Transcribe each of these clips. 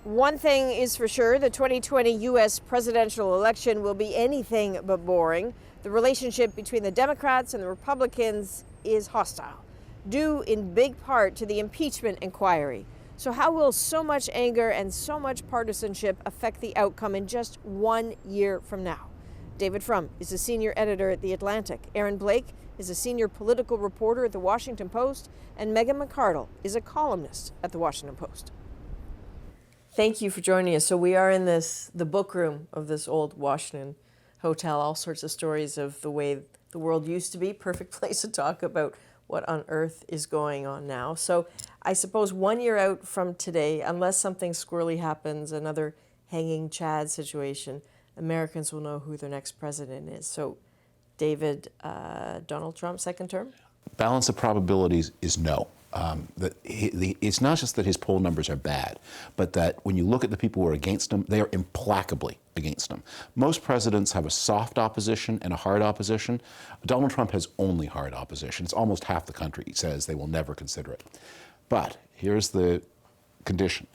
One thing is for sure, the 2020 U.S. presidential election will be anything but boring. The relationship between the Democrats and the Republicans is hostile, due in big part to the impeachment inquiry. So how will so much anger and so much partisanship affect the outcome in just 1 year from now? David Frum is a senior editor at The Atlantic. Aaron Blake is a senior political reporter at The Washington Post. And Megan McArdle is a columnist at The Washington Post. Thank you for joining us. So we are in the book room of this old Washington hotel, all sorts of stories of the way the world used to be. Perfect place to talk about what on earth is going on now. So I suppose 1 year out from today, unless something squirrely happens, another hanging Chad situation, Americans will know who their next president is. So David, Donald Trump, second term? Balance of probabilities is no. It's not just that his poll numbers are bad, but that when you look at the people who are against him, they are implacably against him. Most presidents have a soft opposition and a hard opposition. Donald Trump has only hard opposition. It's almost half the country says they will never consider it. But here's the condition.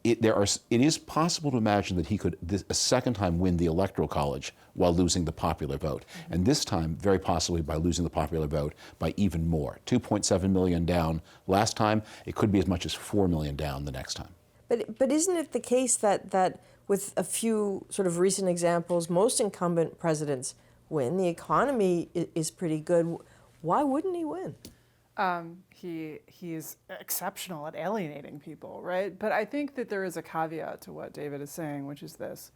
It is possible to imagine that he could a second time win the Electoral College while losing the popular vote. And this time, very possibly by losing the popular vote by even more. 2.7 million down last time. It could be as much as 4 million down the next time. But isn't it the case that with a few sort of recent examples, most incumbent presidents win? The economy is pretty good. Why wouldn't he win? He's exceptional at alienating people, right? But I think that there is a caveat to what David is saying, which is this.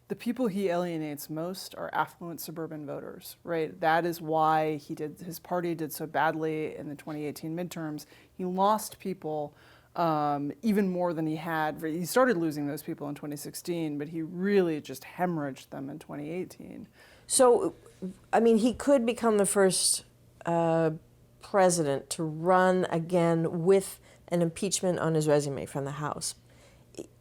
The people he alienates most are affluent suburban voters, right? That is why his party did so badly in the 2018 midterms. He lost people even more than he had. He started losing those people in 2016, but he really just hemorrhaged them in 2018. So, I mean, he could become the first president to run again with an impeachment on his resume from the House.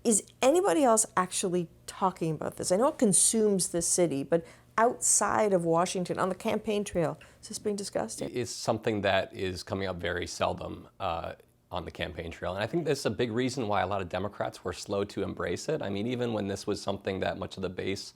Is anybody else actually talking about this? I know it consumes the city, but outside of Washington, on the campaign trail, is this being discussed? It's something that is coming up very seldom on the campaign trail. And I think that's a big reason why a lot of Democrats were slow to embrace it. I mean, even when this was something that much of the base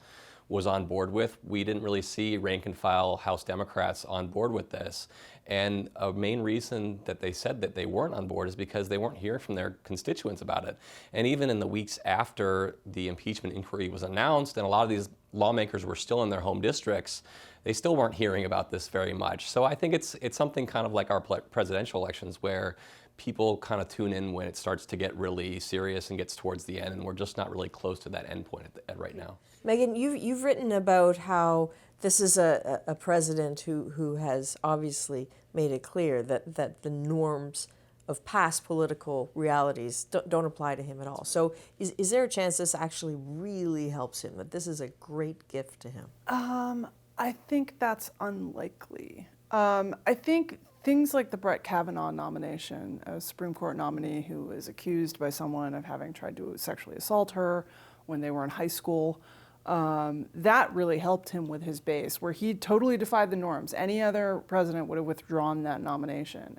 was on board with, we didn't really see rank and file House Democrats on board with this. And a main reason that they said that they weren't on board is because they weren't hearing from their constituents about it. And even in the weeks after the impeachment inquiry was announced, and a lot of these lawmakers were still in their home districts, they still weren't hearing about this very much. So I think it's something kind of like our presidential elections, where people kind of tune in when it starts to get really serious and gets towards the end, and we're just not really close to that end point at right now. Megan, you've written about how this is a president who has obviously made it clear that the norms of past political realities don't apply to him at all. So is there a chance this actually really helps him, that this is a great gift to him? I think that's unlikely. I think things like the Brett Kavanaugh nomination, a Supreme Court nominee who was accused by someone of having tried to sexually assault her when they were in high school, that really helped him with his base, where he totally defied the norms. Any other president would have withdrawn that nomination,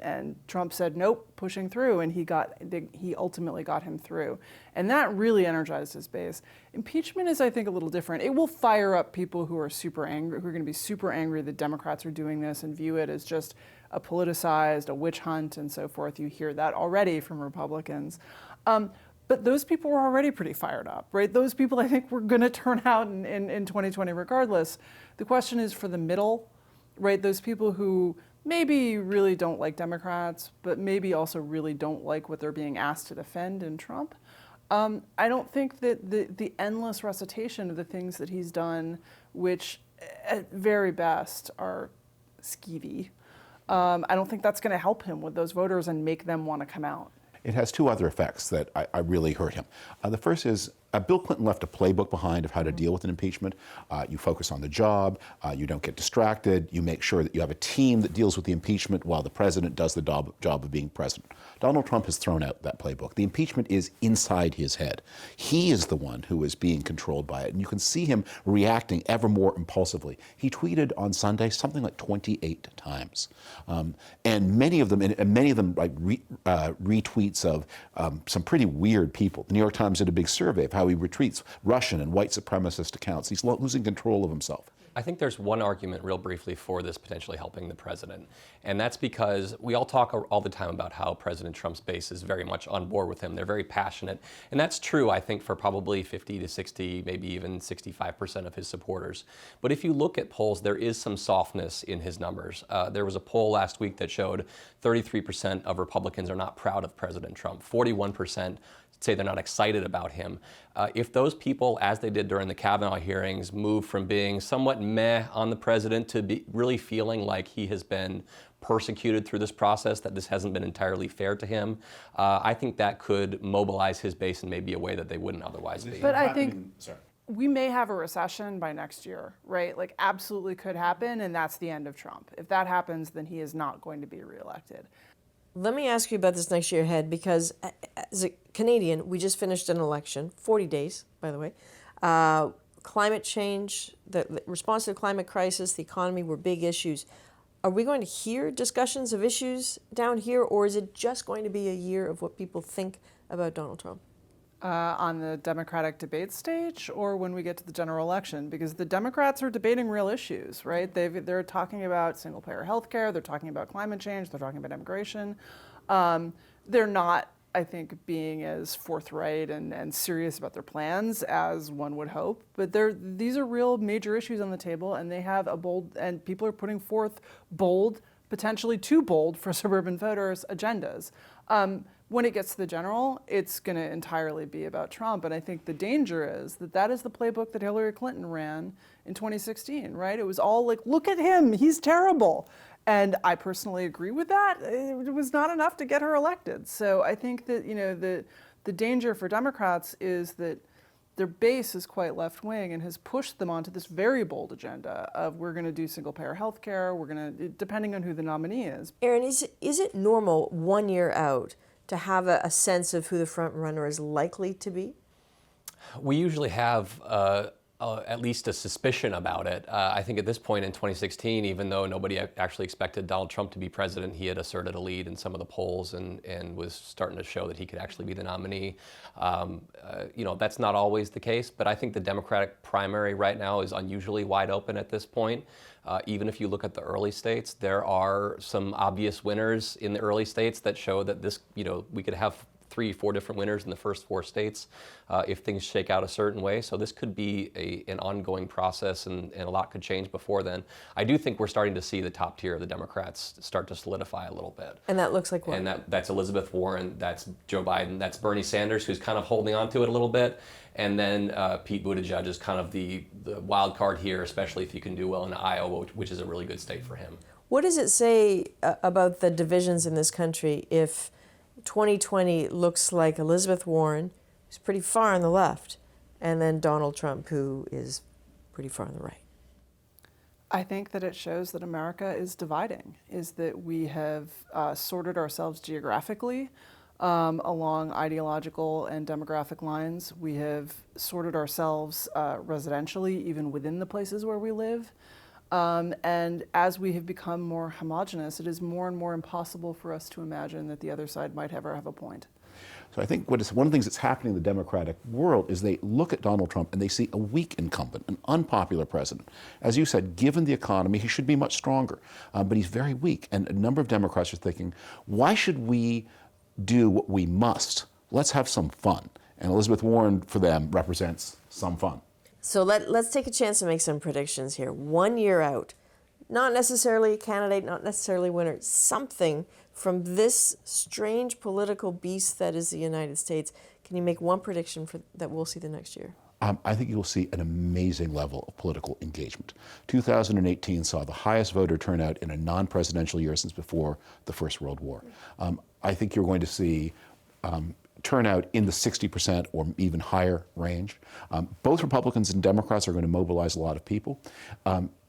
and Trump said nope, pushing through, and he ultimately got him through, and that really energized his base. Impeachment is, I think, a little different. It will fire up people who are super angry, who are going to be super angry that Democrats are doing this and view it as just a politicized, a witch hunt, and so forth. You hear that already from Republicans. But those people were already pretty fired up, right? Those people, I think, were going to turn out in 2020 regardless. The question is for the middle, right? Those people who maybe really don't like Democrats, but maybe also really don't like what they're being asked to defend in Trump. I don't think that the endless recitation of the things that he's done, which at very best are skeevy, I don't think that's going to help him with those voters and make them want to come out. It has two other effects that I really hurt him. The first is Bill Clinton left a playbook behind of how to deal with an impeachment. You focus on the job, you don't get distracted, you make sure that you have a team that deals with the impeachment while the president does the job of being president. Donald Trump has thrown out that playbook. The impeachment is inside his head. He is the one who is being controlled by it, and you can see him reacting ever more impulsively. He tweeted on Sunday something like 28 times, and many of them like retweets of some pretty weird people. The New York Times did a big survey of how he retweets Russian and white supremacist accounts. He's losing control of himself. I think there's one argument, real briefly, for this potentially helping the president, and that's because we all talk all the time about how President Trump's base is very much on board with him. They're very passionate, and that's true, I think, for probably 50 to 60, maybe even 65% of his supporters. But if you look at polls, there is some softness in his numbers. There was a poll last week that showed 33% of Republicans are not proud of President Trump, 41% say they're not excited about him. If those people, as they did during the Kavanaugh hearings, move from being somewhat meh on the president to be really feeling like he has been persecuted through this process, that this hasn't been entirely fair to him, I think that could mobilize his base in maybe a way that they wouldn't otherwise be. But I think we may have a recession by next year, right? Like, absolutely could happen, and that's the end of Trump. If that happens, then he is not going to be reelected. Let me ask you about this next year ahead, because as a Canadian, we just finished an election, 40 days, by the way. Climate change, the response to the climate crisis, the economy were big issues. Are we going to hear discussions of issues down here, or is it just going to be a year of what people think about Donald Trump? On the Democratic debate stage, or when we get to the general election? Because the Democrats are debating real issues, right? They're talking about single-payer health care, they're talking about climate change, they're talking about immigration. They're not, I think, being as forthright and serious about their plans as one would hope. But these are real major issues on the table, and they have and people are putting forth bold, potentially too bold for suburban voters, agendas. When it gets to the general, it's going to entirely be about Trump. And I think the danger is that is the playbook that Hillary Clinton ran in 2016, right? It was all like, look at him, he's terrible. And I personally agree with that. It was not enough to get her elected. So I think that, the danger for Democrats is that their base is quite left-wing and has pushed them onto this very bold agenda of, we're going to do single-payer health care, we're going to, depending on who the nominee is. Aaron, is it normal 1 year out to have a sense of who the front runner is likely to be? We usually have at least a suspicion about it. I think at this point in 2016, even though nobody actually expected Donald Trump to be president, he had asserted a lead in some of the polls and was starting to show that he could actually be the nominee. That's not always the case, but I think the Democratic primary right now is unusually wide open at this point. Even if you look at the early states, there are some obvious winners in the early states that show that this, we could have 3-4 different winners in the first 4 states if things shake out a certain way. So this could be an ongoing process, and a lot could change before then. I do think we're starting to see the top tier of the Democrats start to solidify a little bit. And that looks like what? And that's Elizabeth Warren, that's Joe Biden, that's Bernie Sanders, who's kind of holding on to it a little bit. And then Pete Buttigieg is kind of the wild card here, especially if you can do well in Iowa, which is a really good state for him. What does it say about the divisions in this country if 2020 looks like Elizabeth Warren, who's pretty far on the left, and then Donald Trump, who is pretty far on the right? I think that it shows that America is dividing, is that we have sorted ourselves geographically along ideological and demographic lines. We have sorted ourselves residentially, even within the places where we live. And as we have become more homogenous, it is more and more impossible for us to imagine that the other side might ever have a point. So I think one of the things that's happening in the Democratic world is they look at Donald Trump and they see a weak incumbent, an unpopular president. As you said, given the economy, he should be much stronger, but he's very weak. And a number of Democrats are thinking, why should we do what we must? Let's have some fun. And Elizabeth Warren, for them, represents some fun. So let's take a chance to make some predictions here. 1 year out, not necessarily a candidate, not necessarily a winner, something from this strange political beast that is the United States. Can you make one prediction that we'll see the next year? I think you'll see an amazing level of political engagement. 2018 saw the highest voter turnout in a non-presidential year since before the First World War. I think you're going to see turnout in the 60% or even higher range. Both Republicans and Democrats are going to mobilize a lot of people.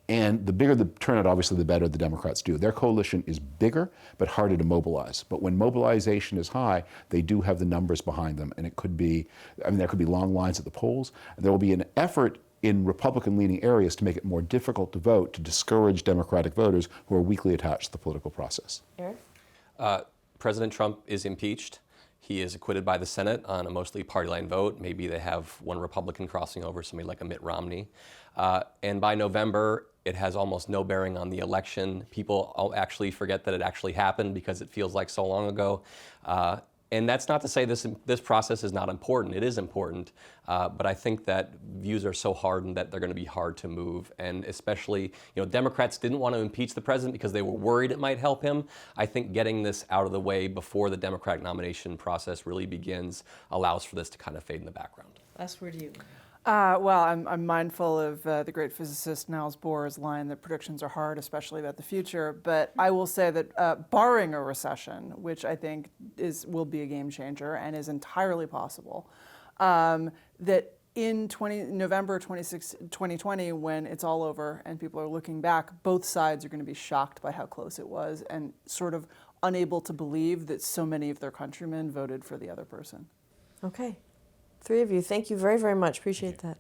And the bigger the turnout, obviously, the better the Democrats do. Their coalition is bigger, but harder to mobilize. But when mobilization is high, they do have the numbers behind them. And it could be, I mean, there could be long lines at the polls. There will be an effort in Republican-leaning areas to make it more difficult to vote, to discourage Democratic voters who are weakly attached to the political process. Eric? President Trump is impeached. He is acquitted by the Senate on a mostly party line vote. Maybe they have one Republican crossing over, somebody like a Mitt Romney. And by November, it has almost no bearing on the election. People actually forget that it actually happened because it feels like so long ago. And that's not to say this process is not important. It is important, but I think that views are so hardened that they're going to be hard to move. And especially, Democrats didn't want to impeach the president because they were worried it might help him. I think getting this out of the way before the Democratic nomination process really begins allows for this to kind of fade in the background. Last word to you. Well, I'm mindful of the great physicist Niels Bohr's line that predictions are hard, especially about the future. But I will say that barring a recession, which I think will be a game changer and is entirely possible, that in November 2020, when it's all over and people are looking back, both sides are going to be shocked by how close it was and sort of unable to believe that so many of their countrymen voted for the other person. Okay. Three of you, thank you very, very much. Appreciate that.